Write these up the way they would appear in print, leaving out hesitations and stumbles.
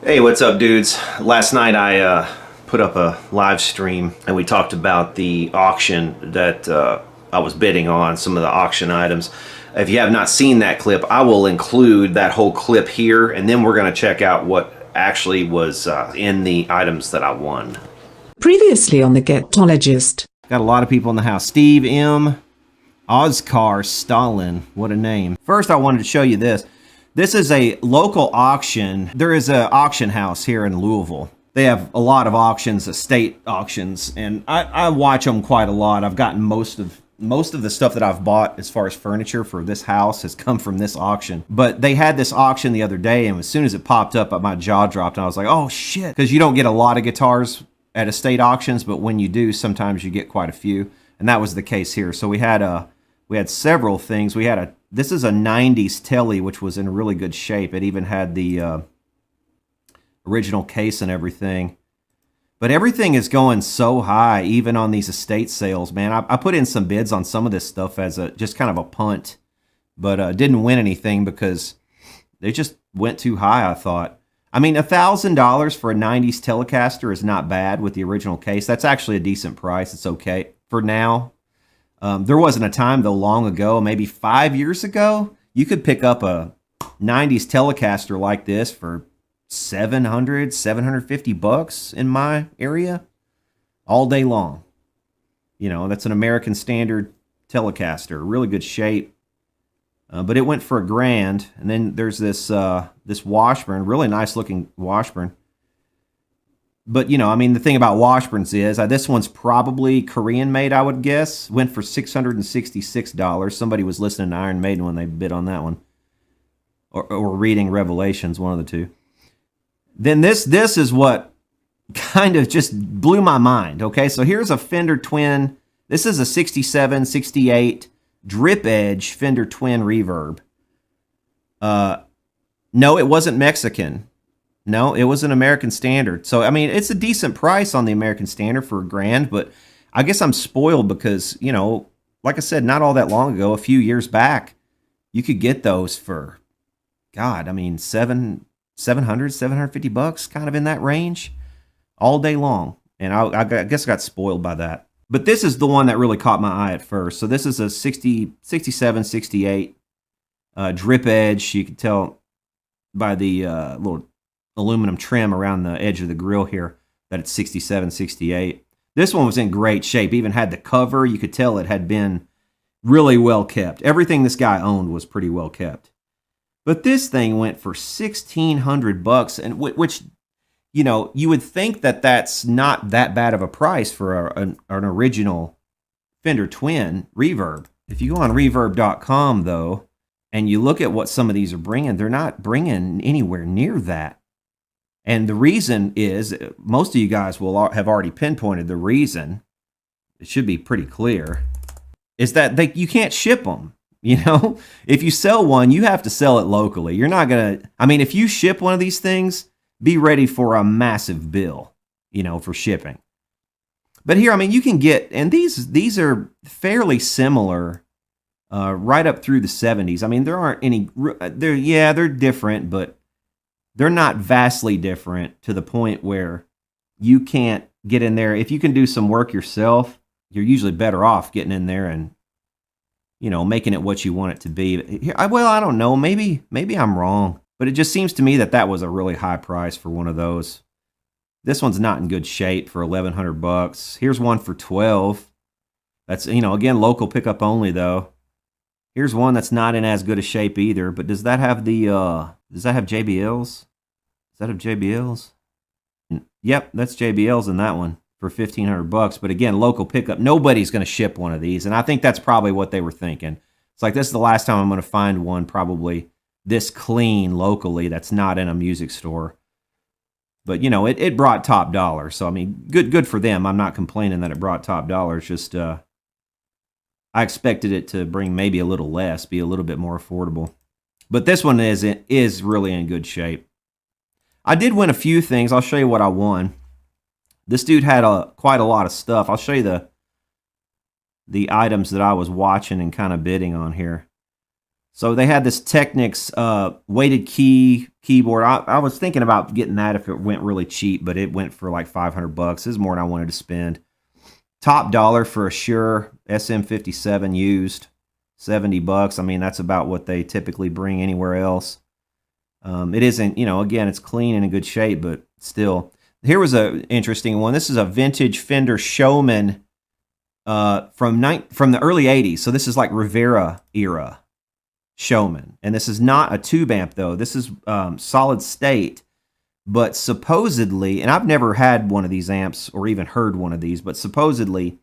Hey, what's up, dudes? Last night I put up a live stream and we talked about the auction that I was bidding on, some of the auction items. If you have not seen that clip, I will include that whole clip here, and then we're going to check out what actually was in the items that I won. Previously on the Getologist. Got a lot of people in the house. Steve M. Oscar Stalin. What a name. First, I wanted to show you this. This is a local auction. There is an auction house here in Louisville. They have a lot of auctions, estate auctions, and I watch them quite a lot. I've gotten most of the stuff that I've bought as far as furniture for this house has come from this auction. But they had this auction the other day, and as soon as it popped up, my jaw dropped, and I was like, oh shit. Because you don't get a lot of guitars at estate auctions, but when you do, sometimes you get quite a few. And that was the case here. So we had several things. This is a 90s Telly, which was in really good shape. It even had the original case and everything. But everything is going so high, even on these estate sales, man. I put in some bids on some of this stuff as just kind of a punt, but didn't win anything because they just went too high, I thought. I mean, $1,000 for a 90s Telecaster is not bad with the original case. That's actually a decent price. It's okay for now. There wasn't a time, though, long ago, maybe 5 years ago, you could pick up a 90s Telecaster like this for $750 in my area all day long. You know, that's an American Standard Telecaster, really good shape. But it went for $1,000. And then there's this Washburn, really nice looking Washburn. But, you know, I mean, the thing about Washburns is this one's probably Korean made, I would guess. Went for $666. Somebody was listening to Iron Maiden when they bid on that one. Or reading Revelations, one of the two. Then this is what kind of just blew my mind, okay? So here's a Fender Twin. This is a 67, 68 drip edge Fender Twin reverb. No, it wasn't Mexican. No, it was an American Standard. So, I mean, it's a decent price on the American Standard for $1,000, but I guess I'm spoiled because, you know, like I said, not all that long ago, a few years back, you could get those for, God, I mean, $700, $750, kind of in that range, all day long. And I guess I got spoiled by that. But this is the one that really caught my eye at first. So this is a 67, 68 drip edge. You can tell by the little aluminum trim around the edge of the grill here that it's 67, 68. This one was in great shape. Even had the cover. You could tell it had been really well kept. Everything this guy owned was pretty well kept. But this thing went for $1,600, and which, you know, you would think that that's not that bad of a price for an original Fender Twin reverb. If you go on reverb.com, though, and you look at what some of these are bringing, they're not bringing anywhere near that. And the reason is, most of you guys will have already pinpointed the reason. It should be pretty clear. Is that you can't ship them. You know, if you sell one, you have to sell it locally. You're not going to, I mean, if you ship one of these things, be ready for a massive bill, you know, for shipping. But here, I mean, you can get, and these are fairly similar right up through the 70s. I mean, there aren't any, they're different, but they're not vastly different to the point where you can't get in there. If you can do some work yourself, you're usually better off getting in there and, you know, making it what you want it to be. Well, I don't know. Maybe I'm wrong. But it just seems to me that was a really high price for one of those. This one's not in good shape for $1,100. Here's one for $1,200. That's, you know, again, local pickup only, though. Here's one that's not in as good a shape either. But does that have does that have JBLs? Does that have JBLs? Yep, that's JBLs in that one for $1,500. But again, local pickup. Nobody's going to ship one of these. And I think that's probably what they were thinking. It's like, this is the last time I'm going to find one probably this clean locally that's not in a music store. But, you know, it brought top dollar. So, I mean, good for them. I'm not complaining that it brought top dollar. It's just I expected it to bring maybe a little less, be a little bit more affordable. But this one is really in good shape. I did win a few things. I'll show you what I won. This dude had quite a lot of stuff. I'll show you the items that I was watching and kind of bidding on here. So they had this Technics weighted keyboard. I was thinking about getting that if it went really cheap, but it went for like $500. This is more than I wanted to spend. Top dollar for a Shure SM57 used, $70. I mean, that's about what they typically bring anywhere else. It isn't, again, it's clean and in good shape, but still. Here was an interesting one. This is a vintage Fender Showman from the early '80s. So this is like Rivera era Showman, and this is not a tube amp though. This is solid state, but supposedly, and I've never had one of these amps or even heard one of these, but supposedly,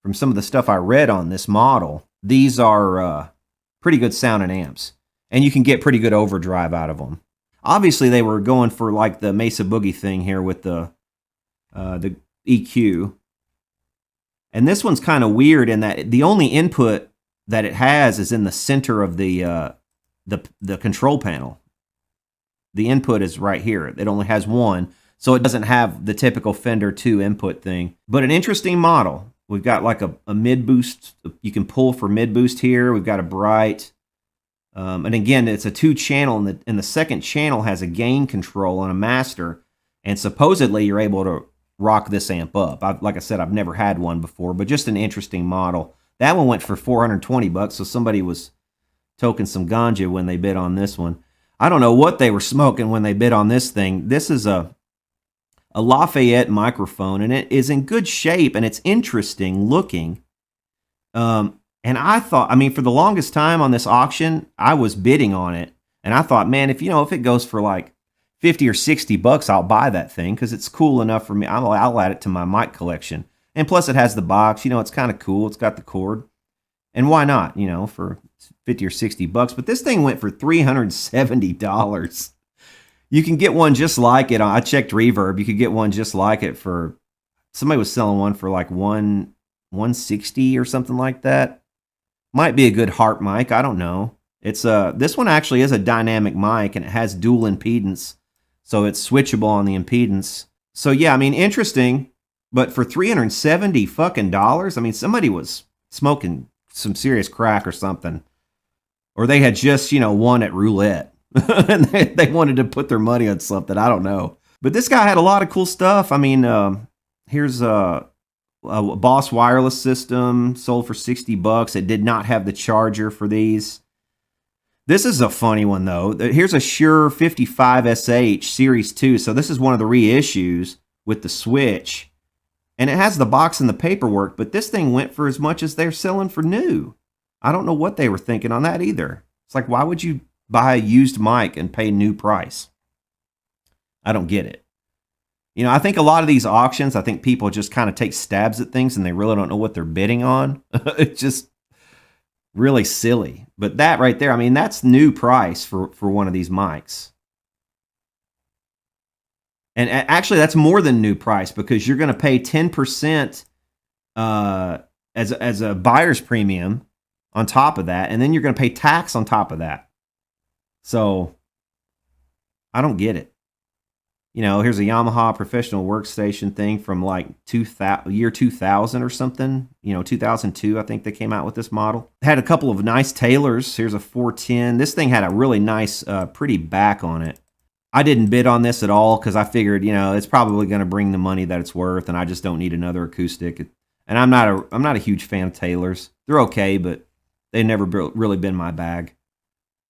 from some of the stuff I read on this model, these are pretty good sounding amps, and you can get pretty good overdrive out of them. Obviously, they were going for like the Mesa Boogie thing here with the EQ, and this one's kind of weird in that the only input that it has is in the center of the control panel. The input is right here. It only has one, so it doesn't have the typical Fender 2 input thing. But an interesting model. We've got like a mid boost. You can pull for mid boost here. We've got a bright. And again, it's a 2-channel, and the second channel has a gain control on a master. And supposedly you're able to rock this amp up. Like I said, I've never had one before, but just an interesting model. That one went for $420, so somebody was toking some ganja when they bid on this one. I don't know what they were smoking when they bid on this thing. This is a Lafayette microphone, and it is in good shape, and it's interesting looking. And I thought, I mean, for the longest time on this auction, I was bidding on it, and I thought, man, if it goes for like $50 or $60, I'll buy that thing because it's cool enough for me. I'll add it to my mic collection, and plus it has the box. It's kind of cool. It's got the cord, and why not? For $50 or $60. But this thing went for $370. You can get one just like it. I checked Reverb. You could get one just like it for, somebody was selling one for like $160 or something like that. Might be a good harp mic. I don't know. It's this one actually is a dynamic mic, and it has dual impedance, so it's switchable on the impedance. So yeah, I mean, interesting. But for $370 fucking dollars, I mean, somebody was smoking some serious crack or something, or they had just won at roulette and they wanted to put their money on something. I don't know. But this guy had a lot of cool stuff. I mean, here's a Boss wireless system sold for $60. It did not have the charger for these. This is a funny one though. Here's a Shure 55SH Series 2. So this is one of the reissues with the switch. And it has the box and the paperwork, but this thing went for as much as they're selling for new. I don't know what they were thinking on that either. It's like, why would you buy a used mic and pay new price? I don't get it. I think a lot of these auctions, I think people just kind of take stabs at things and they really don't know what they're bidding on. It's just really silly. But that right there, I mean, that's new price for one of these mics. And actually, that's more than new price because you're going to pay 10% as a buyer's premium on top of that, and then you're going to pay tax on top of that. So I don't get it. Here's a Yamaha professional workstation thing from like year 2000 or something. 2002, I think they came out with this model. Had a couple of nice Taylors. Here's a 410. This thing had a really nice, pretty back on it. I didn't bid on this at all because I figured, it's probably going to bring the money that it's worth, and I just don't need another acoustic. And I'm not a huge fan of Taylors. They're okay, but they've never really been my bag.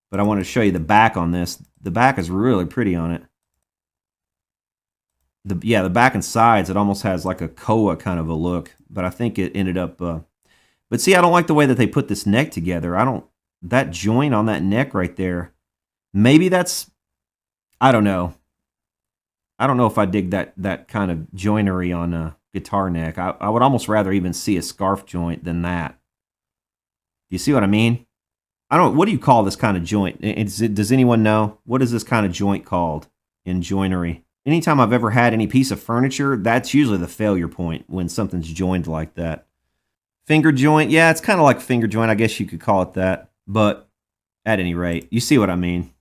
But I want to show you the back on this. The back is really pretty on it. The back and sides, it almost has like a Koa kind of a look, but I think it ended up. But see, I don't like the way that they put this neck together. That joint on that neck right there. Maybe that's, I don't know. I don't know if I dig that kind of joinery on a guitar neck. I would almost rather even see a scarf joint than that. You see what I mean? What do you call this kind of joint? Does anyone know? What is this kind of joint called in joinery? Anytime I've ever had any piece of furniture, that's usually the failure point when something's joined like that. Finger joint, yeah, it's kind of like finger joint. I guess you could call it that. But at any rate, you see what I mean.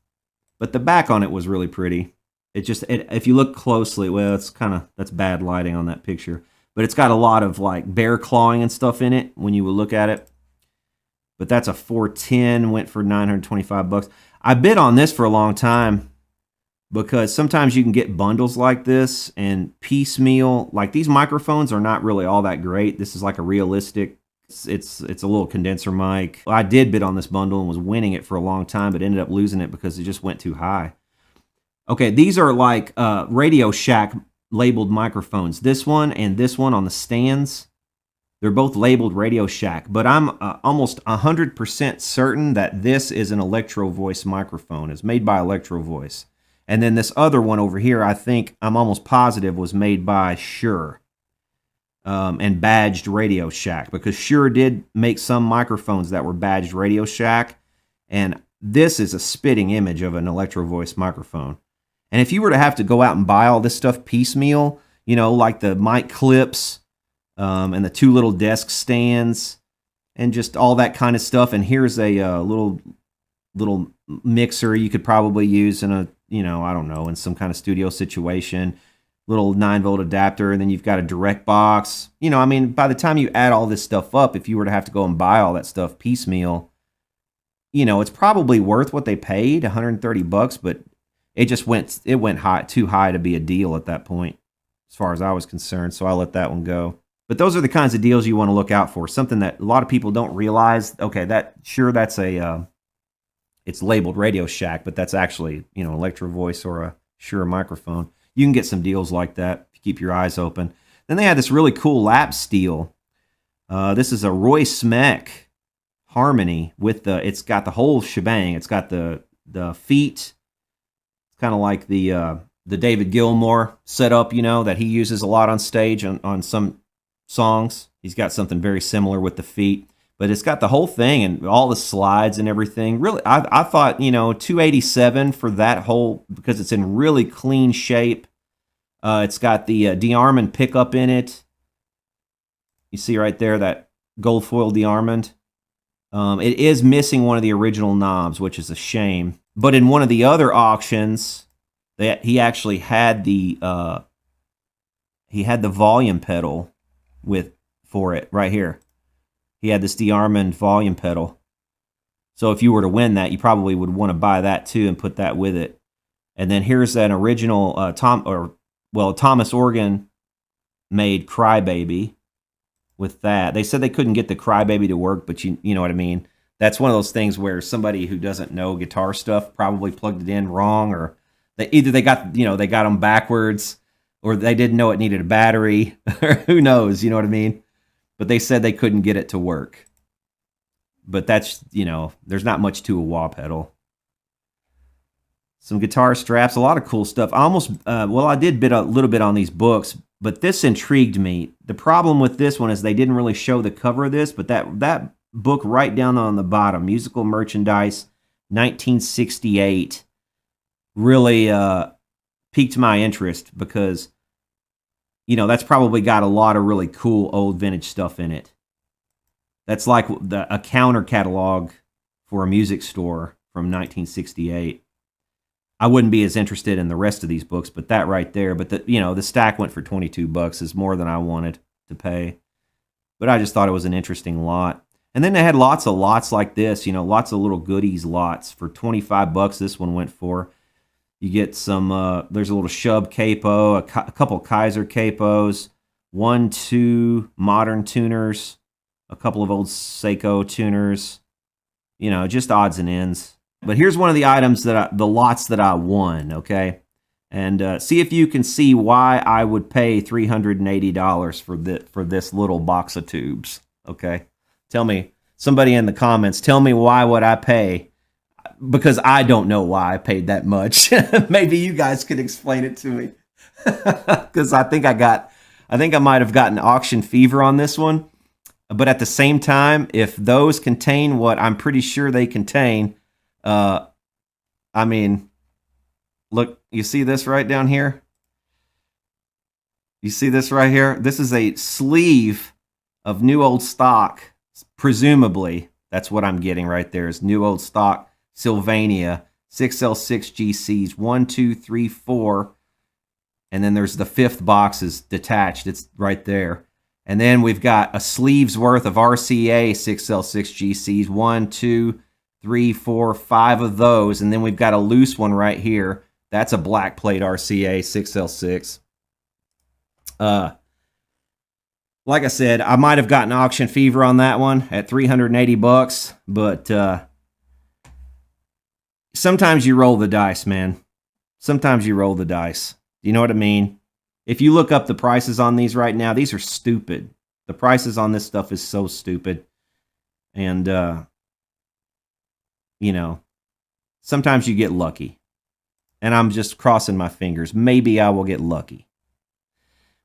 But the back on it was really pretty. If you look closely, well, that's bad lighting on that picture. But it's got a lot of like bear clawing and stuff in it when you would look at it. but that's a 410, went for 925 bucks. I bid on this for a long time because sometimes you can get bundles like this and piecemeal. Like these microphones are not really all that great. This is like a realistic. It's a little condenser mic. I did bid on this bundle and was winning it for a long time, but ended up losing it because it just went too high. Okay, these are like Radio Shack labeled microphones. This one and this one on the stands, they're both labeled Radio Shack, but I'm almost 100% certain that this is an Electro Voice microphone. It's made by Electro Voice. And then this other one over here, I think, I'm almost positive, was made by Shure and badged Radio Shack, because Shure did make some microphones that were badged Radio Shack, and this is a spitting image of an Electro Voice microphone. And if you were to have to go out and buy all this stuff piecemeal, you know, like the mic clips and the two little desk stands and just all that kind of stuff, and here's a little mixer you could probably use in a, you know, I don't know, in some kind of studio situation, little 9-volt adapter, and then you've got a direct box. You know, I mean, by the time you add all this stuff up, if you were to have to go and buy all that stuff piecemeal, you know, it's probably worth what they paid, 130 bucks, but it went high, too high to be a deal at that point, as far as I was concerned, so I let that one go. But those are the kinds of deals you want to look out for. Something that a lot of people don't realize. Okay, that's a it's labeled Radio Shack, but that's actually, you know, Electro Voice or a Shure microphone. You can get some deals like that if you keep your eyes open. Then they had this really cool lap steel. This is a Roy Smeck Harmony with it's got the whole shebang. It's got the feet, kind of like the David Gilmour setup, you know, that he uses a lot on stage on some songs. He's got something very similar with the feet, but it's got the whole thing and all the slides and everything. Really, I thought, you know, $287 for that whole, because it's in really clean shape. It's got the DeArmond pickup in it. You see right there that gold foil DeArmond. It is missing one of the original knobs, which is a shame. But in one of the other auctions, he actually had the volume pedal for it right here. He had this DeArmond volume pedal. So if you were to win that, you probably would want to buy that too and put that with it. And then here's an original Thomas Organ made Crybaby with that. They said they couldn't get the Crybaby to work, but you know what I mean. That's one of those things where somebody who doesn't know guitar stuff probably plugged it in wrong, or they got them backwards, or they didn't know it needed a battery, or who knows, you know what I mean? But they said they couldn't get it to work. But that's, you know, there's not much to a wah pedal. Some guitar straps, a lot of cool stuff. I did bid a little bit on these books, but this intrigued me. The problem with this one is they didn't really show the cover of this, but that book right down on the bottom, Musical Merchandise, 1968, really piqued my interest because, you know, that's probably got a lot of really cool old vintage stuff in it. That's like a counter catalog for a music store from 1968. I wouldn't be as interested in the rest of these books, but that right there. But the stack went for 22 bucks, is more than I wanted to pay. But I just thought it was an interesting lot. And then they had lots of lots like this, you know, lots of little goodies lots for 25 bucks. This one went for. You get some, there's a little Shub capo, a couple Kaiser capos, 1-2 modern tuners, a couple of old Seiko tuners, you know, just odds and ends. But here's one of the items the lots that I won, okay? And see if you can see why I would pay $380 for this little box of tubes, okay? Tell me, somebody in the comments, tell me why would I pay, because I don't know why I paid that much. Maybe you guys could explain it to me. Because I think I might have gotten auction fever on this one. But at the same time, if those contain what I'm pretty sure they contain, I mean, look, you see this right down here? You see this right here? This is a sleeve of new old stock, presumably. That's what I'm getting right there, is new old stock Sylvania 6L6 GCs 1, 2, 3, 4, and then there's the fifth box is detached. It's right there. And then we've got a sleeve's worth of RCA 6L6 GCs. 1, 2, 3, 4, 5 of those. And then we've got a loose one right here. That's a black plate RCA 6L6. Like I said, I might have gotten auction fever on that one at $380, but sometimes you roll the dice, man. Sometimes you roll the dice. You know what I mean? If you look up the prices on these right now, these are stupid. The prices on this stuff is so stupid. And, you know, sometimes you get lucky. And I'm just crossing my fingers. Maybe I will get lucky.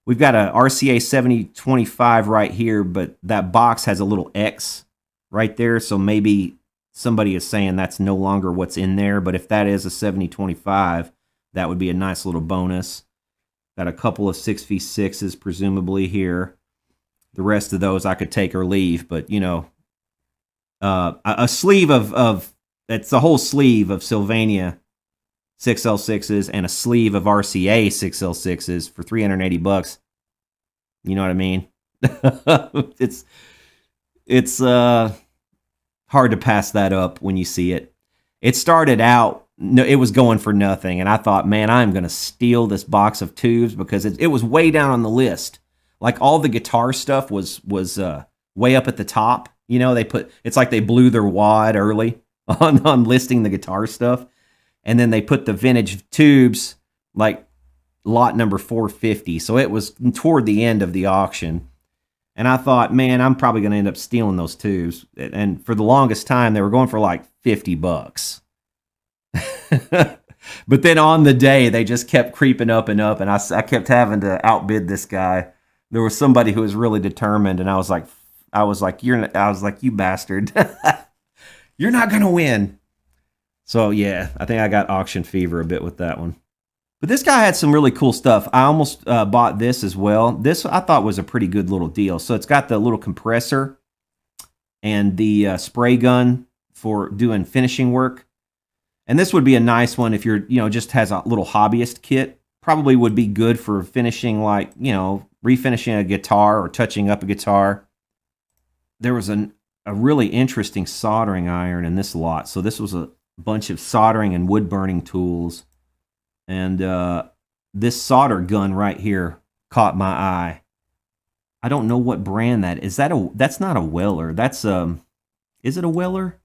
We've got a RCA 7025 right here, but that box has a little X right there. So maybe somebody is saying that's no longer what's in there. But if that is a 7025, that would be a nice little bonus. Got a couple of 6v6s presumably here. The rest of those I could take or leave. But, you know, a sleeve of it's a whole sleeve of Sylvania 6L6s and a sleeve of RCA 6L6s for $380. You know what I mean? it's hard to pass that up when you see it. It started out, it was going for nothing, and I thought, man, I'm going to steal this box of tubes because it was way down on the list. Like all the guitar stuff was way up at the top. You know, it's like they blew their wad early on listing the guitar stuff. And then they put the vintage tubes like lot number 450. So it was toward the end of the auction. And I thought, man, I'm probably going to end up stealing those tubes. And for the longest time, they were going for like $50. But then on the day, they just kept creeping up and up. And I kept having to outbid this guy. There was somebody who was really determined. And I was like, you bastard. You're not going to win. So, yeah, I think I got auction fever a bit with that one. But this guy had some really cool stuff. I almost bought this as well. This I thought was a pretty good little deal. So it's got the little compressor and the spray gun for doing finishing work. And this would be a nice one if you're, just has a little hobbyist kit. Probably would be good for finishing like, refinishing a guitar or touching up a guitar. There was a really interesting soldering iron in this lot. So this was a bunch of soldering and wood burning tools, and this solder gun right here caught my eye. I don't know what brand that is. That's not a Weller. That's is it a Weller?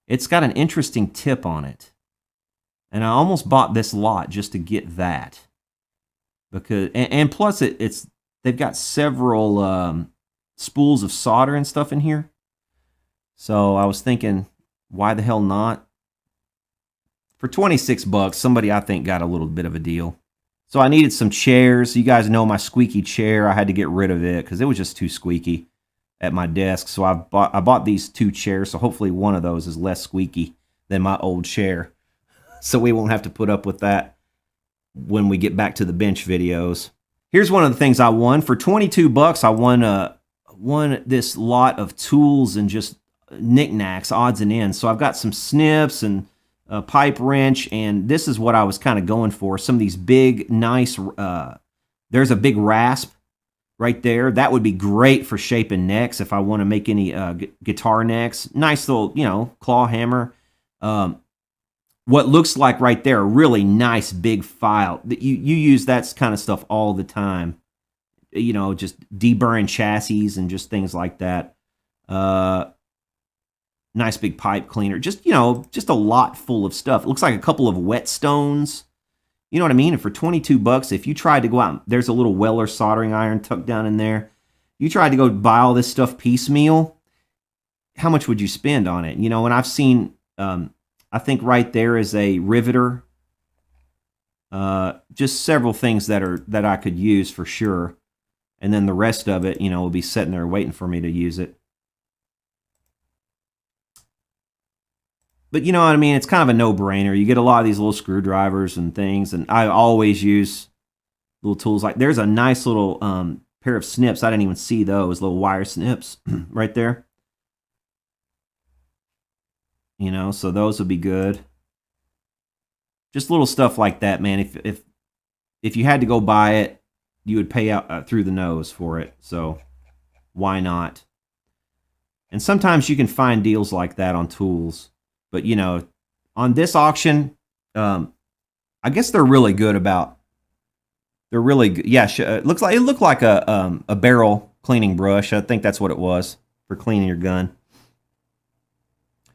It's got an interesting tip on it, and I almost bought this lot just to get that because and plus it's they've got several spools of solder and stuff in here. So I was thinking, why the hell not? For $26, somebody I think got a little bit of a deal. So I needed some chairs. You guys know my squeaky chair. I had to get rid of it because it was just too squeaky at my desk. So I bought these 2 chairs. So hopefully one of those is less squeaky than my old chair. So we won't have to put up with that when we get back to the bench videos. Here's one of the things I won. For $22, I won this lot of tools and just knickknacks, odds and ends. So I've got some snips and a pipe wrench, and this is what I was kind of going for. Some of these big, nice, there's a big rasp right there. That would be great for shaping necks if I want to make any guitar necks. Nice little, claw hammer. What looks like right there, a really nice big file. You use that kind of stuff all the time. Just deburring chassis and just things like that. Nice big pipe cleaner. Just a lot full of stuff. It looks like a couple of whetstones. You know what I mean? And for $22, if you tried to go out, there's a little Weller soldering iron tucked down in there. You tried to go buy all this stuff piecemeal, how much would you spend on it? And I've seen, I think right there is a riveter. Just several things that I could use for sure. And then the rest of it, will be sitting there waiting for me to use it. But you know what I mean? It's kind of a no-brainer. You get a lot of these little screwdrivers and things, and I always use little tools. Like there's a nice little pair of snips. I didn't even see those little wire snips right there. So those would be good. Just little stuff like that, man. If you had to go buy it, you would pay out through the nose for it. So why not? And sometimes you can find deals like that on tools. But, you know, on this auction, I guess they're really good about. They're really good. Yeah, it looked like a barrel cleaning brush. I think that's what it was for cleaning your gun.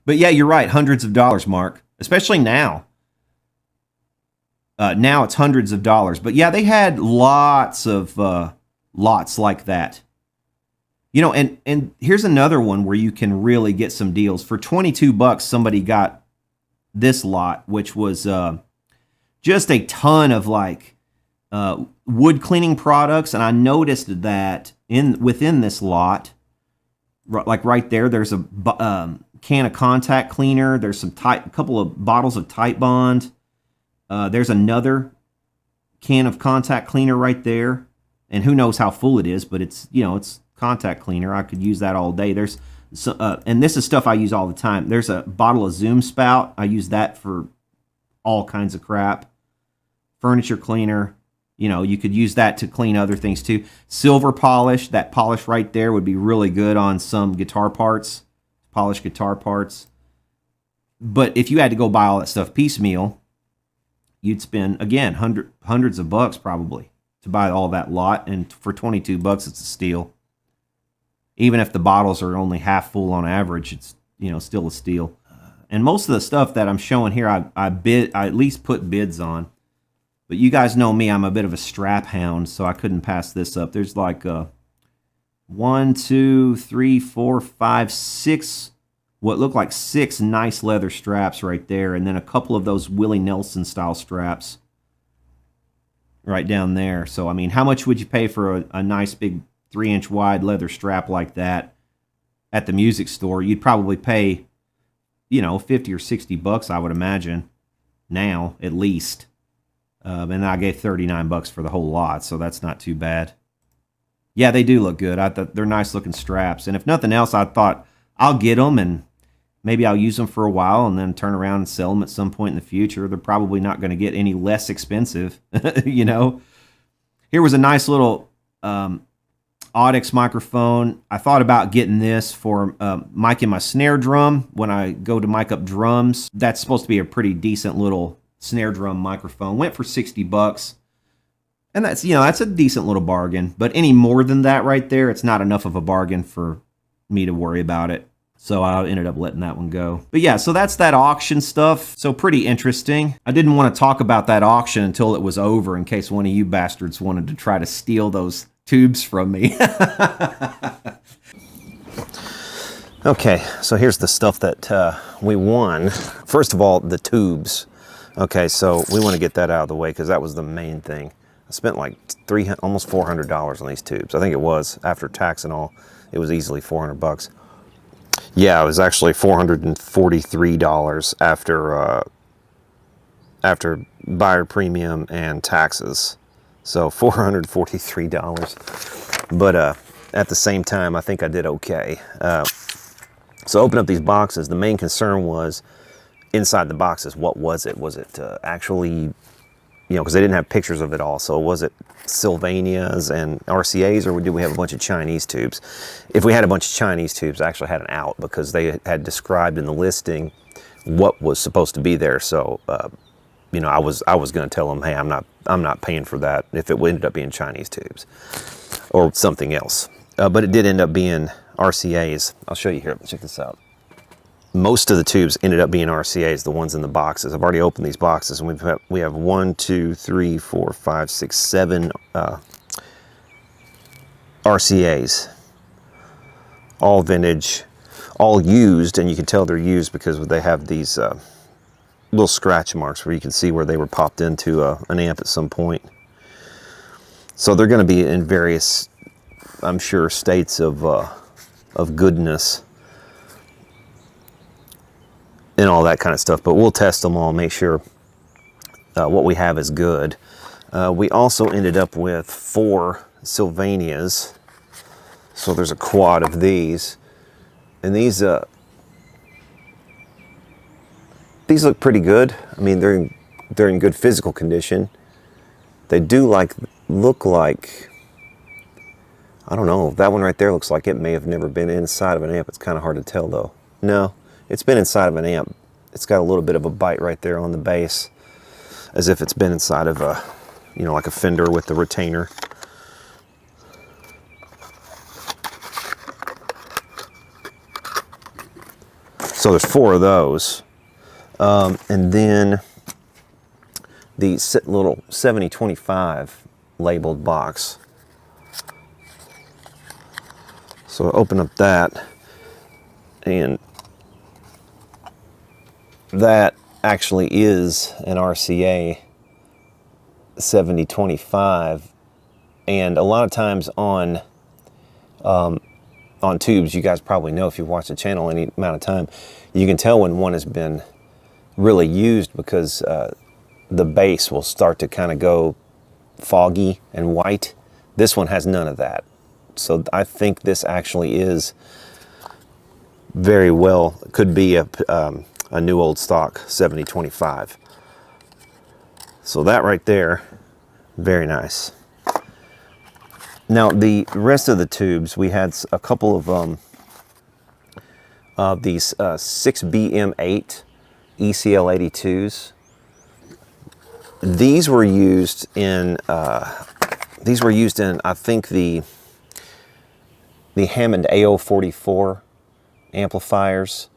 But yeah, you're right. Hundreds of dollars, Mark. Especially now. Now it's hundreds of dollars. But yeah, they had lots like that. You know, and here's another one where you can really get some deals. For $22, somebody got this lot, which was just a ton of like wood cleaning products. And I noticed that within this lot, like right there, there's a can of contact cleaner. There's a couple of bottles of Tite Bond. There's another can of contact cleaner right there. And who knows how full it is, but it's contact cleaner. I could use that all day. And this is stuff I use all the time. There's a bottle of Zoom Spout. I use that for all kinds of crap. Furniture cleaner. You could use that to clean other things too. Silver polish. That polish right there would be really good on some guitar parts. Polished guitar parts. But if you had to go buy all that stuff piecemeal, you'd spend, again, hundreds of bucks probably to buy all that lot. And for $22, it's a steal. Even if the bottles are only half full on average, it's still a steal. And most of the stuff that I'm showing here, I at least put bids on. But you guys know me, I'm a bit of a strap hound, so I couldn't pass this up. There's like 1, 2, 3, 4, 5, 6, what look like 6 nice leather straps right there, and then a couple of those Willie Nelson style straps right down there. So I mean, how much would you pay for a nice big 3-inch wide leather strap like that at the music store? You'd probably pay, 50 or 60 bucks, I would imagine, now at least. And I gave $39 for the whole lot, so that's not too bad. Yeah, they do look good. I thought they're nice looking straps, and if nothing else, I thought I'll get them and maybe I'll use them for a while and then turn around and sell them at some point in the future. They're probably not going to get any less expensive, Here was a nice little Audix microphone. I thought about getting this for miking my snare drum when I go to mic up drums. That's supposed to be a pretty decent little snare drum microphone. Went for $60. And that's a decent little bargain. But any more than that right there, it's not enough of a bargain for me to worry about it. So I ended up letting that one go. But yeah, so that's that auction stuff. So pretty interesting. I didn't want to talk about that auction until it was over in case one of you bastards wanted to try to steal those tubes from me. Okay, so here's the stuff that we won. First of all, the tubes. Okay, so we want to get that out of the way because that was the main thing. I spent like almost $400 on these tubes. I think it was, after tax and all, it was easily 400 bucks. Yeah, it was actually $443 after buyer premium and taxes. So $443. But at the same time, I think I did okay. So open up these boxes. The main concern was inside the boxes. What was it? Was it actually, because they didn't have pictures of it all. So was it Miscellaneous and RCAs, or did we have a bunch of Chinese tubes? If we had a bunch of Chinese tubes, I actually had an out because they had described in the listing what was supposed to be there. So, I was going to tell them, hey, I'm not paying for that if it ended up being Chinese tubes or something else. But it did end up being RCAs. I'll show you here. Check this out. Most of the tubes ended up being RCAs, the ones in the boxes. I've already opened these boxes, and we have 1, 2, 3, 4, 5, 6, 7 RCAs, all vintage, all used, and you can tell they're used because they have these little scratch marks where you can see where they were popped into an amp at some point. So they're going to be in various, I'm sure, states of goodness and all that kind of stuff, but we'll test them all, make sure what we have is good. We also ended up with 4 Miscellaneous, so there's a quad of these, and these look pretty good. I mean, they're in good physical condition. They do like look like, I don't know, that one right there looks like it may have never been inside of an amp. It's kind of hard to tell though. No, it's been inside of an amp. It's got a little bit of a bite right there on the base, as if it's been inside of a, you know, like a fender with the retainer. So there's 4 of those. And then the little 7025 labeled box. So open up that, and that actually is an RCA 7025. And a lot of times on tubes, you guys probably know if you've watched the channel any amount of time, you can tell when one has been really used because the base will start to kind of go foggy and white. This one has none of that. So I think this actually is very well, could be a new old stock 7025. So that right there, very nice. Now the rest of the tubes, we had a couple of these 6BM8 ECL82s. These were used in I think the Hammond AO44 amplifiers,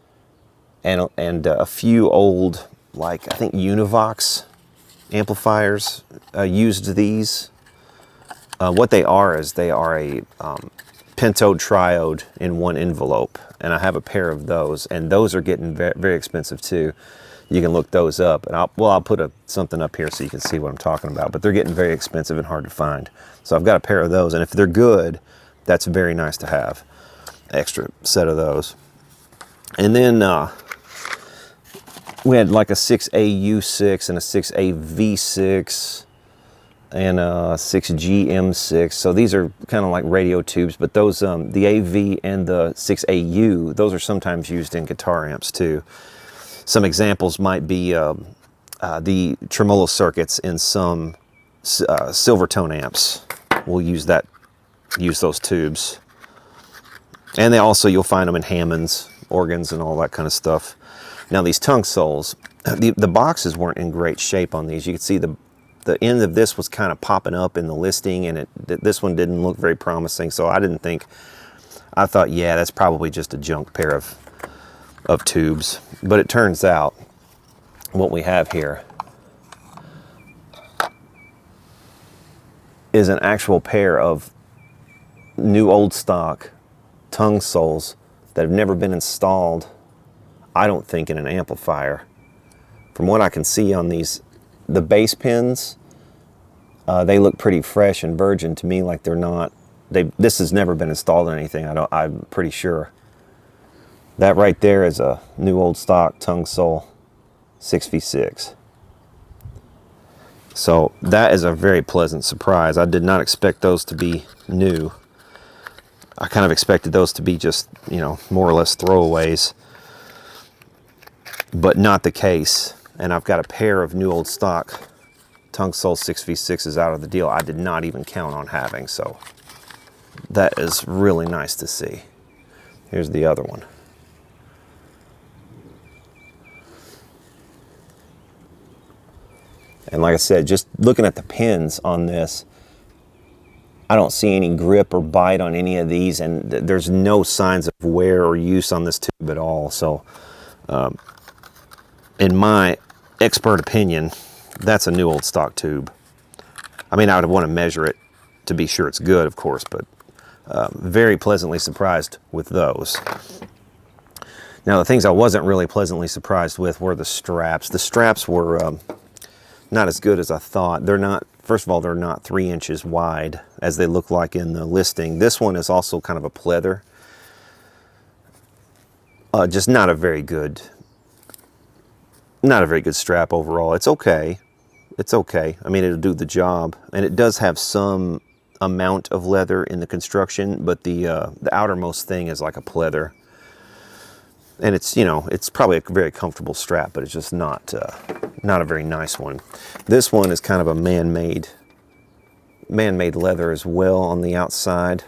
and a few old, like I think Univox amplifiers used these. What they are is they are a pentode triode in one envelope, and I have a pair of those, and those are getting very, very expensive too. You can look those up, and I'll put something up here so you can see what I'm talking about, but they're getting very expensive and hard to find. So I've got a pair of those, and if they're good, that's very nice to have. Extra set of those. And then we had like a 6AU6 and a 6AV6 and a 6GM6. So these are kind of like radio tubes, but those, the AV and the 6AU, those are sometimes used in guitar amps too. Some examples might be the tremolo circuits in some Silvertone amps. We'll use those tubes. And they also, you'll find them in Hammonds, organs, and all that kind of stuff. Now these tongue soles, the boxes weren't in great shape on these. You can see the end of this was kind of popping up in the listing, and this one didn't look very promising. So I thought, yeah, that's probably just a junk pair of tubes. But it turns out what we have here is an actual pair of new old stock tongue soles that have never been installed, I don't think, in an amplifier. From what I can see on these, the bass pins, they look pretty fresh and virgin to me, like they're not, this has never been installed in anything, I'm pretty sure. That right there is a new old stock tongue sole 6v6. So that is a very pleasant surprise. I did not expect those to be new. I kind of expected those to be just, you know, more or less throwaways, but not the case. And I've got a pair of new old stock tongue sole 6v6s out of the deal I did not even count on having, so that is really nice to see. Here's the other one. And like I said, just looking at the pins on this, I don't see any grip or bite on any of these, and there's no signs of wear or use on this tube at all. So in my expert opinion, that's a new old stock tube. I mean, I would want to measure it to be sure it's good, of course, but very pleasantly surprised with those. Now, the things I wasn't really pleasantly surprised with were the straps. The straps were not as good as I thought. They're not, first of all, they're not 3 inches wide as they look like in the listing. This one is also kind of a pleather. Just not a very good strap overall. It's okay. It's okay. I mean, it'll do the job. And it does have some amount of leather in the construction, but the outermost thing is like a pleather. And it's, you know, it's probably a very comfortable strap, but it's just not a very nice one. This one is kind of a man-made man-made leather as well on the outside.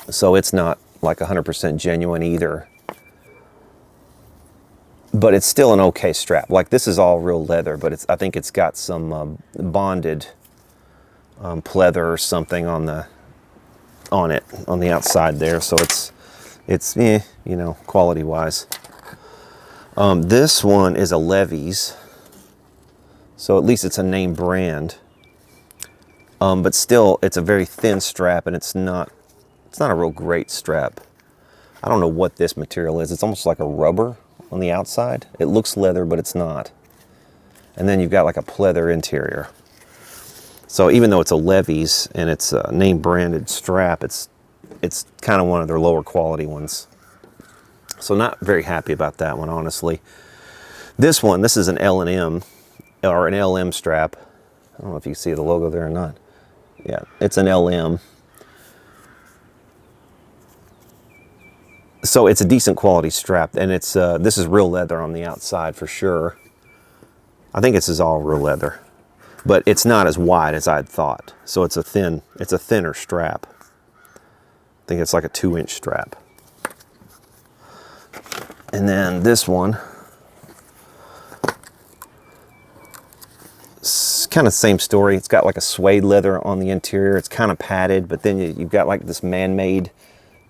So it's not like 100% genuine either. But it's still an okay strap. Like this is all real leather, but I think it's got some bonded pleather or something on the outside there. So it's you know, quality wise. This one is a Levi's, so at least it's a name brand. But still, it's a very thin strap, and it's not a real great strap. I don't know what this material is. It's almost like a rubber on the outside. It looks leather, but it's not. And then you've got like a pleather interior. So even though it's a Levi's and it's a name branded strap, it's kind of one of their lower quality ones. So not very happy about that one, honestly. This is an L&M, or an LM strap. I don't know if you can see the logo there or not. Yeah, it's an LM. So it's a decent quality strap, and this is real leather on the outside for sure. I think this is all real leather, but it's not as wide as I'd thought. So it's a thinner strap. I think it's like a 2-inch strap. And then this one, it's kind of the same story. It's got like a suede leather on the interior. It's kind of padded, but then you've got like this man-made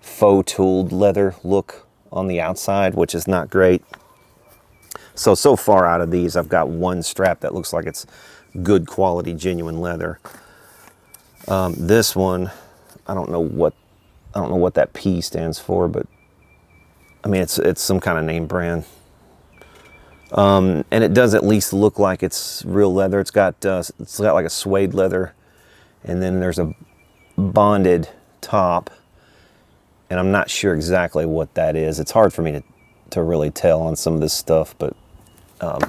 faux tooled leather look on the outside, which is not great. So far out of these, I've got one strap that looks like it's good quality, genuine leather. This one, I don't know what that P stands for, but I mean, it's some kind of name brand. And it does at least look like it's real leather. It's got like a suede leather, and then there's a bonded top, and I'm not sure exactly what that is. It's hard for me to really tell on some of this stuff, but I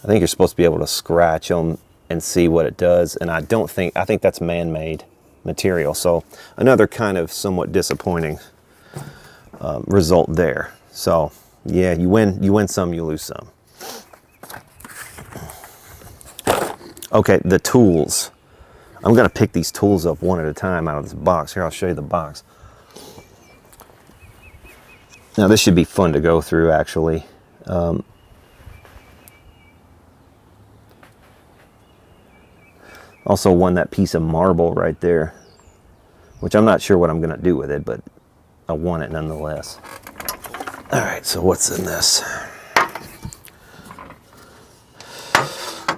think you're supposed to be able to scratch them and see what it does, and I think that's man-made material. So another kind of somewhat disappointing result there. So yeah, you win some, you lose some. Okay, the tools. I'm gonna pick these tools up one at a time out of this box. Here, I'll show you the box. Now this should be fun to go through, actually. Also won that piece of marble right there, which I'm not sure what I'm gonna do with it, but I won it nonetheless. All right, so what's in this?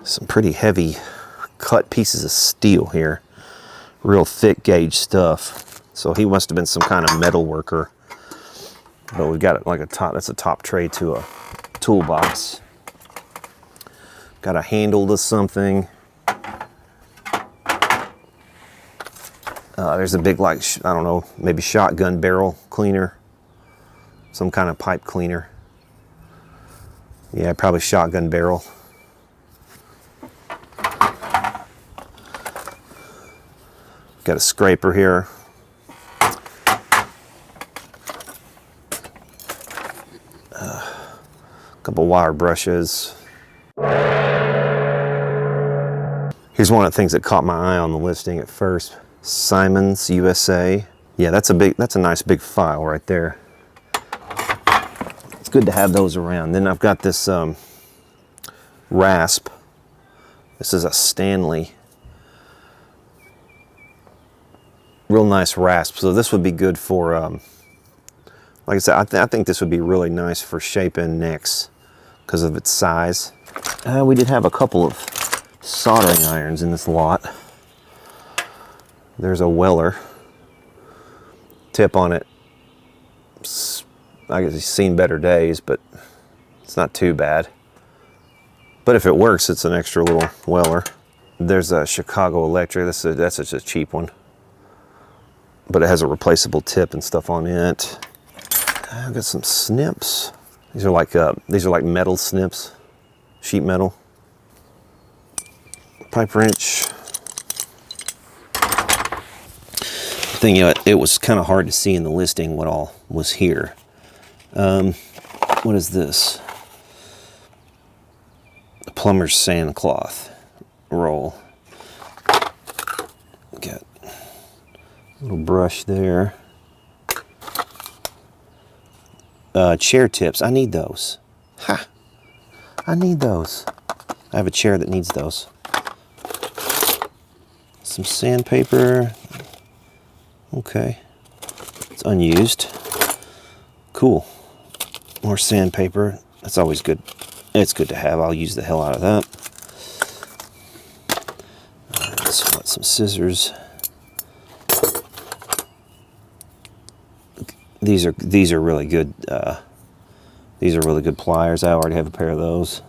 Some pretty heavy cut pieces of steel here. Real thick gauge stuff. So he must have been some kind of metal worker. But we got it like that's a top tray to a toolbox. Got a handle to something. There's a big, like, I don't know, maybe shotgun barrel cleaner. Some kind of pipe cleaner. Yeah, probably shotgun barrel. Got a scraper here. Couple wire brushes. Here's one of the things that caught my eye on the listing at first. Simon's USA. Yeah, that's a nice big file right there. It's good to have those around. Then I've got this rasp. This is a Stanley. Real nice rasp. So this would be good for, like I said, I think this would be really nice for shaping necks because of its size. We did have a couple of soldering irons in this lot. There's a Weller. Tip on it, I guess he's seen better days, but it's not too bad. But if it works, it's an extra little Weller. There's a Chicago Electric. That's just a cheap one, but it has a replaceable tip and stuff on it. I've got some snips. These are like metal snips, sheet metal. Pipe wrench. Thing, it was kind of hard to see in the listing what all was here. What is this? A plumber's sandcloth roll. Little brush there. Chair tips. I need those. Ha! I need those. I have a chair that needs those. Some sandpaper. Okay. It's unused. Cool. More sandpaper. That's always good. It's good to have. I'll use the hell out of that. Let's get some scissors. These are really good. These are really good pliers. I already have a pair of those.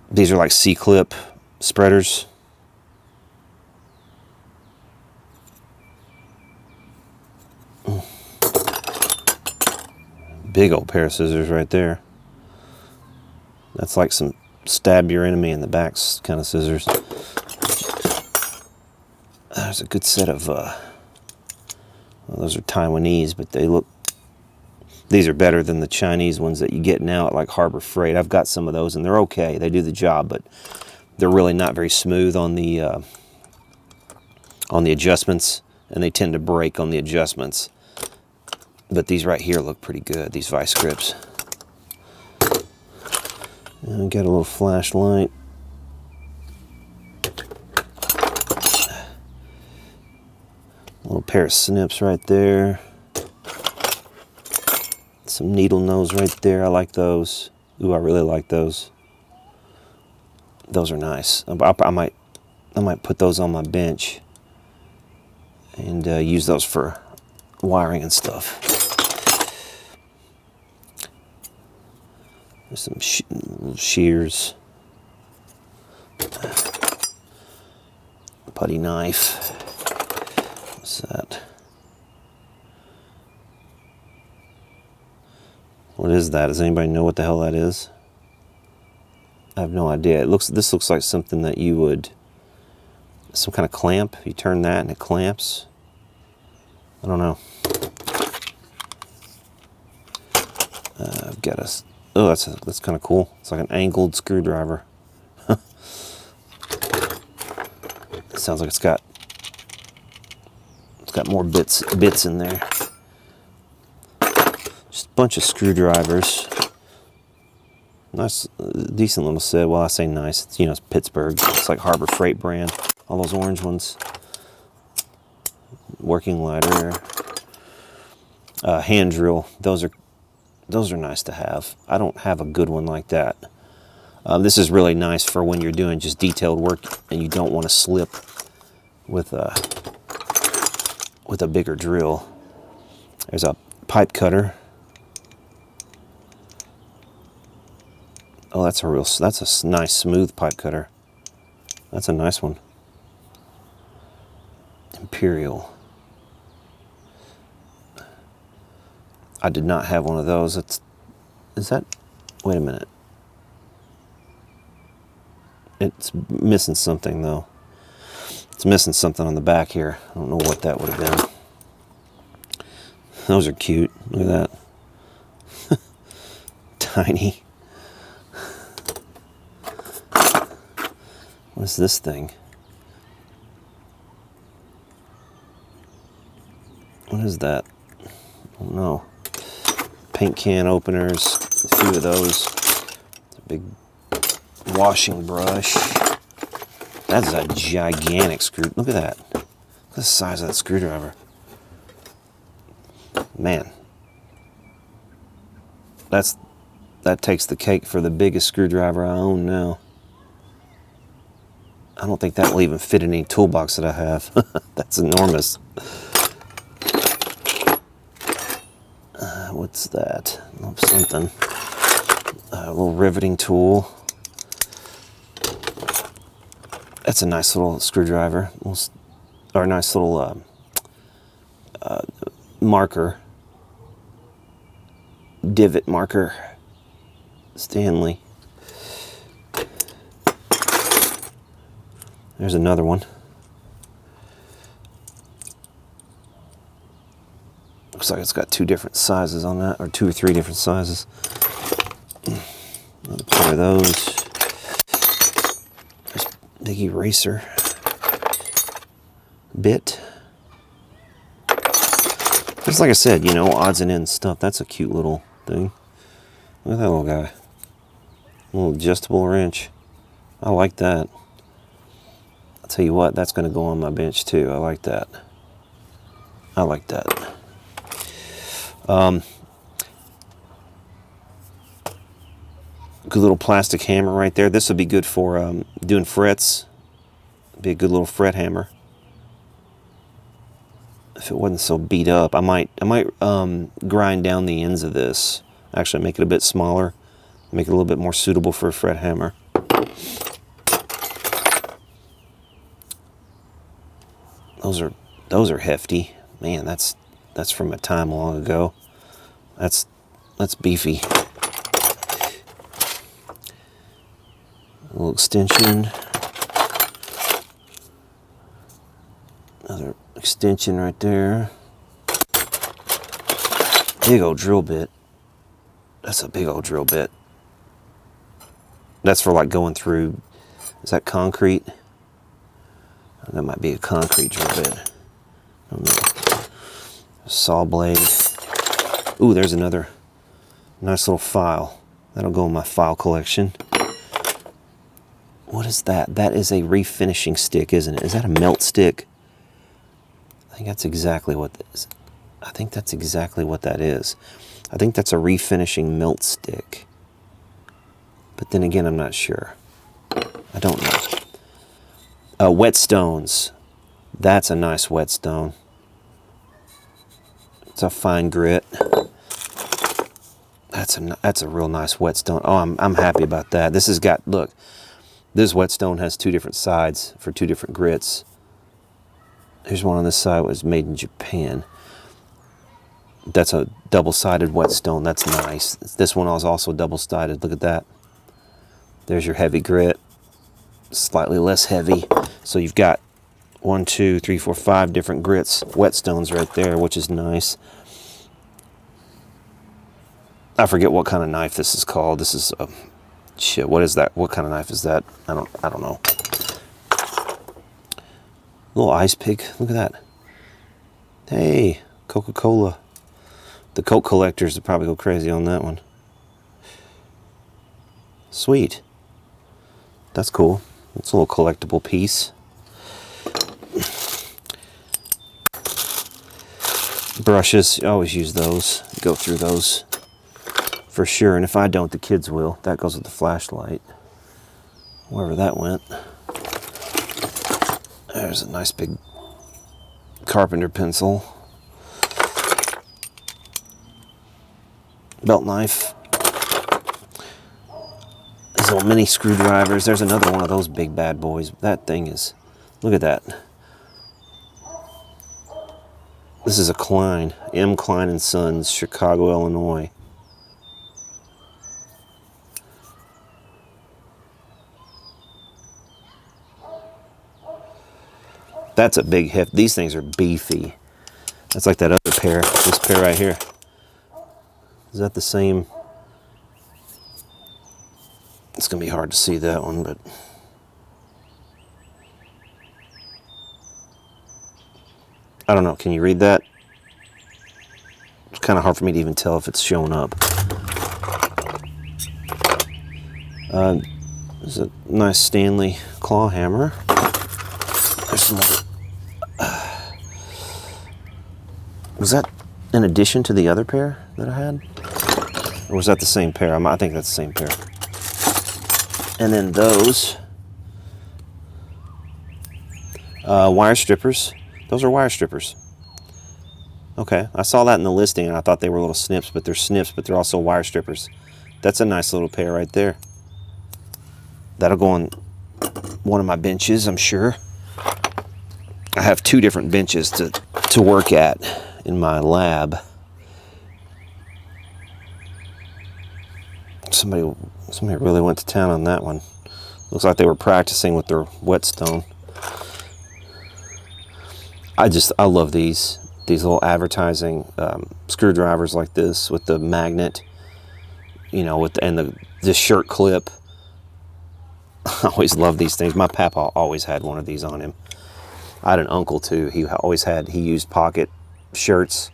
These are like C-clip spreaders. Big old pair of scissors right there. That's like some stab your enemy in the back kind of scissors. There's a good set of, well, those are Taiwanese, but these are better than the Chinese ones that you get now at like Harbor Freight. I've got some of those and they're okay. They do the job, but they're really not very smooth on the adjustments, and they tend to break on the adjustments. But these right here look pretty good, these vice grips. And got a little flashlight. A little pair of snips right there. Some needle nose right there. I like those. Ooh, I really like those. Those are nice. I might put those on my bench and use those for wiring and stuff. There's some shears. Putty knife. What's that? What is that? Does anybody know what the hell that is? I have no idea. This looks like something that you would, some kind of clamp. You turn that and it clamps. I don't know. I've got a, oh, that's kind of cool. It's like an angled screwdriver. It sounds like it's got more bits in there. Just a bunch of screwdrivers. Nice, decent little set. Well, I say nice. It's, it's Pittsburgh. It's like Harbor Freight brand. All those orange ones. Working lighter. Hand drill. Those are nice to have. I don't have a good one like that. This is really nice for when you're doing just detailed work and you don't want to slip with a bigger drill. There's a pipe cutter. Oh, that's a nice smooth pipe cutter. That's a nice one. Imperial. I did not have one of those. Wait a minute. It's missing something though. It's missing something on the back here. I don't know what that would have been. Those are cute. Look at that. Tiny. What is this thing? What is that? I don't know. Paint can openers, a few of those. A big washing brush. That's a gigantic screw. Look at that. Look at the size of that screwdriver. Man. That takes the cake for the biggest screwdriver I own now. I don't think that will even fit in any toolbox that I have. That's enormous. What's that? Oh, something. A little riveting tool. That's a nice little screwdriver. Or a nice little marker. Divot marker. Stanley. There's another one. Looks like it's got two different sizes on that, or 2 or 3 different sizes. Another pair of those. There's a big eraser. bit. Just like I said, you know, odds and ends stuff. That's a cute little thing. Look at that little guy. A little adjustable wrench. I like that. I'll tell you what, that's going to go on my bench too. I like that. I like that. Good little plastic hammer right there. This would be good for doing frets. Be a good little fret hammer. If it wasn't so beat up, I might grind down the ends of this. Actually, make it a bit smaller, make it a little bit more suitable for a fret hammer. Those are hefty, man. That's from a time long ago. That's beefy. A little extension. Another extension right there. Big old drill bit. That's a big old drill bit. That's for like going through, is that concrete? That might be a concrete drill bit. I don't know. Saw blade. Ooh, there's another nice little file. That'll go in my file collection. What is that? That is a refinishing stick, isn't it? Is that a melt stick? I think that's exactly what that is. I think that's exactly what that is. I think that's a refinishing melt stick. But then again, I'm not sure. I don't know. Whetstones. That's a nice whetstone. It's a fine grit. That's a real nice whetstone. Oh, I'm happy about that. This has got, look, this whetstone has two different sides for two different grits. Here's one on this side, was made in Japan. That's a double-sided whetstone. That's nice. This one is also double-sided. Look at that. There's your heavy grit. Slightly less heavy. So you've got 1, 2, 3, 4, 5 different grits, whetstones right there, which is nice. I forget what kind of knife this is called. This is shit. What is that? What kind of knife is that? I don't know. Little ice pick. Look at that. Hey, Coca-Cola. The Coke collectors would probably go crazy on that one. Sweet. That's cool. It's a little collectible piece. Brushes, I always use those. Go through those for sure. And if I don't, the kids will. That goes with the flashlight. Wherever that went. There's a nice big carpenter pencil. Belt knife. These little mini screwdrivers. There's another one of those big bad boys. That thing is, look at that. This is a Klein, M. Klein and Sons, Chicago, Illinois. That's a big heft. These things are beefy. That's like that other pair, this pair right here. Is that the same? It's gonna be hard to see that one, but I don't know. Can you read that? It's kind of hard for me to even tell if it's showing up. There's a nice Stanley claw hammer. There's some more. Was that in addition to the other pair that I had? Or was that the same pair? I think that's the same pair. And then those wire strippers. Those are wire strippers. Okay, I saw that in the listing and I thought they were little snips, but they're also wire strippers. That's a nice little pair right there. That'll go on one of my benches, I'm sure. I have 2 different benches to work at in my lab. Somebody really went to town on that one. Looks like they were practicing with their whetstone. I love these little advertising screwdrivers like this with the magnet, you know, and the shirt clip. I always love these things. My papa always had one of these on him. I had an uncle too. He used pocket shirts,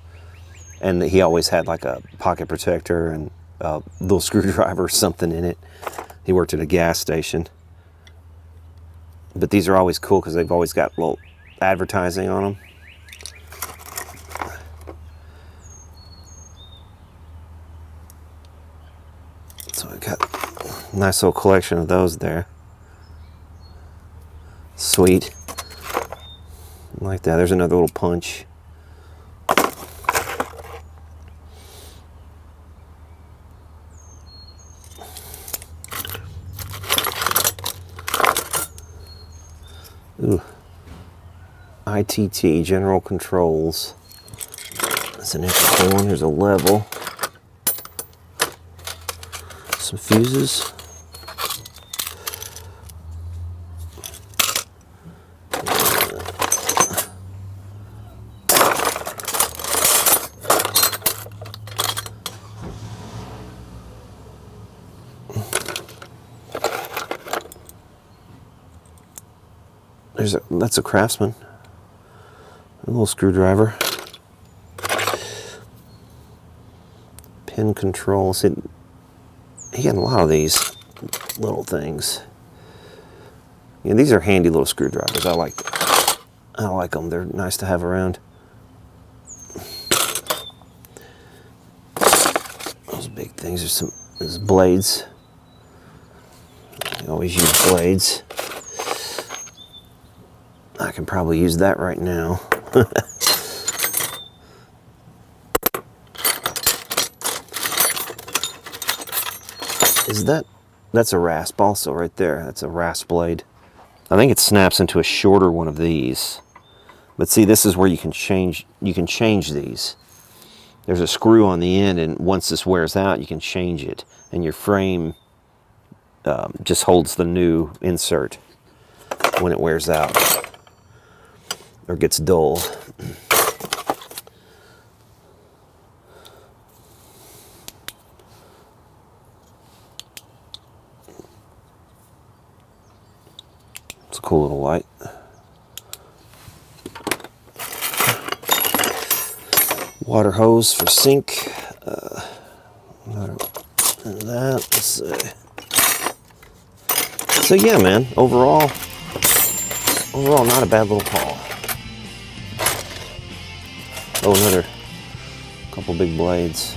and he always had like a pocket protector and a little screwdriver or something in it. He worked at a gas station. But these are always cool because they've always got little advertising on them. So I got a nice little collection of those there. Sweet. Like that. There's another little punch. Ooh. ITT, General Controls. That's an extra one. There's a level. Some fuses. That's a Craftsman. A little screwdriver. Pin control. See, he had a lot of these little things. Yeah, these are handy little screwdrivers. I like them. They're nice to have around. Those big things are there's blades. I always use blades. I can probably use that right now. That's a rasp also right there. That's a rasp blade. I think it snaps into a shorter one of these. But see, this is where you can change these. There's a screw on the end, and once this wears out, you can change it. And your frame just holds the new insert when it wears out or gets dull. It's a cool little light. Water hose for sink. Let's see. So yeah, man, overall not a bad little haul. Oh, another couple big blades.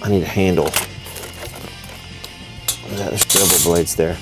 I need a handle. There's double blades there.